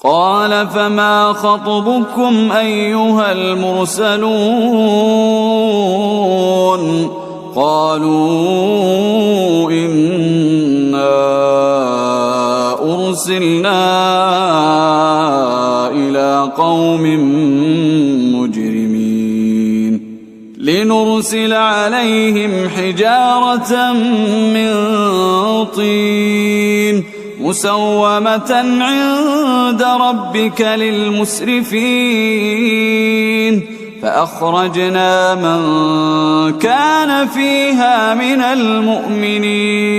قال فما خطبكم أيها المرسلون قالوا إنا أرسلنا إلى قوم مجرمين لنرسل عليهم حجارة من طين مسومة عند ربك للمسرفين فأخرجنا من كان فيها من المؤمنين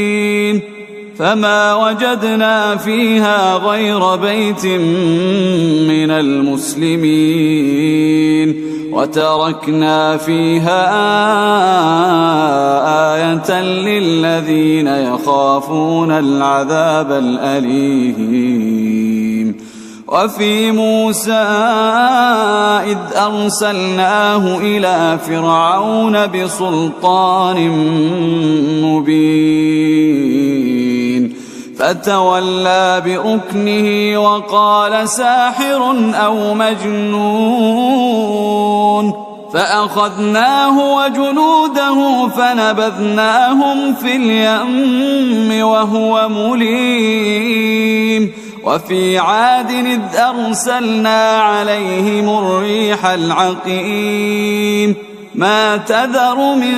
فما وجدنا فيها غير بيت من المسلمين وتركنا فيها آية للذين يخافون العذاب الأليم وفي موسى إذ أرسلناه إلى فرعون بسلطان مبين فتولى بركنه وقال ساحر أو مجنون فأخذناه وجنوده فنبذناهم في اليم وهو مليم وفي عاد إذ أرسلنا عليهم الريح العقيم ما تذر من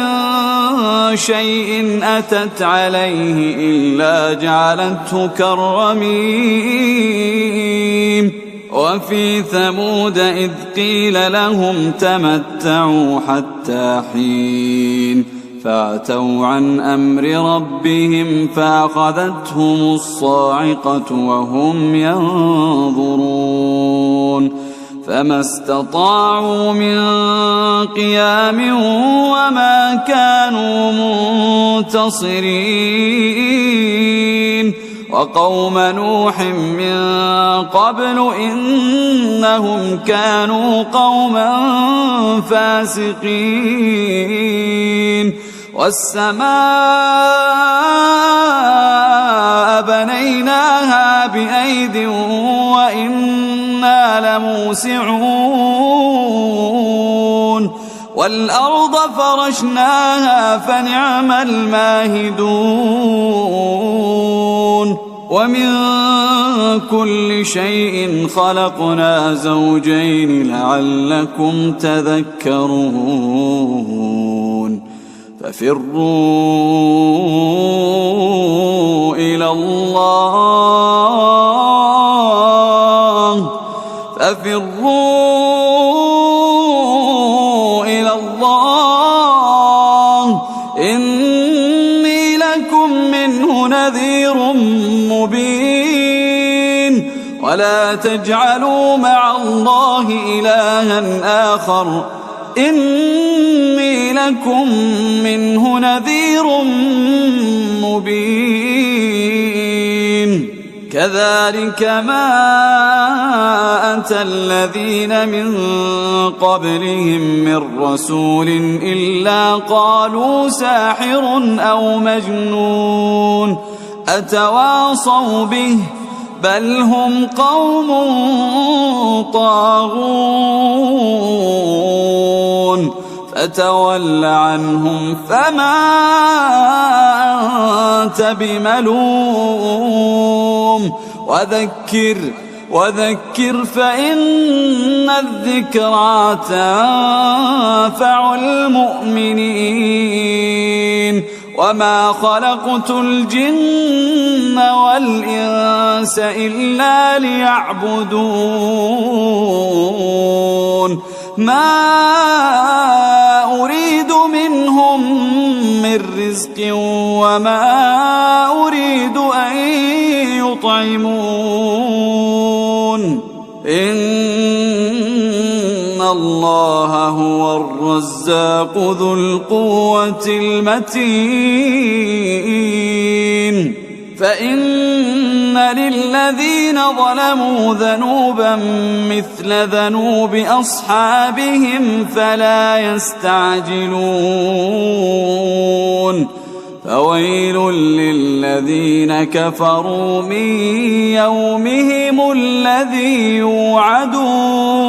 شيء أتت عليه إلا جعلته كالرميم وفي ثمود إذ قيل لهم تمتعوا حتى حين فأتوا عن أمر ربهم فأخذتهم الصاعقة وهم ينظرون فما استطاعوا من قيام وما كانوا منتصرين وقوم نوح من قبل إنهم كانوا قوما فاسقين والسماء بنيناها بأيد وإنا لموسعون والأرض فرشناها فنعم الماهدون ومن كل شيء خلقنا زوجين لعلكم تذكرون ففروا إلى الله إني لكم منه نذير مبين ولا تجعلوا مع الله إلها آخر إني لكم منه نذير مبين كذلك ما أتى الذين من قبلهم من رسول إلا قالوا ساحر أو مجنون أتواصوا به بل هم قوم طاغون فتول عنهم فما أنت بملوم وذكر فإن الذكرى تنفع المؤمنين وما خلقت الجن والإنس إلا ليعبدون ما أريد منهم من رزق وما أريد أن يطعمون إن الله هو الرزاق ذو القوة المتين فإن للذين ظلموا ذنوبا مثل ذنوب أصحابهم فلا يستعجلون فويل للذين كفروا من يومهم الذي يوعدون.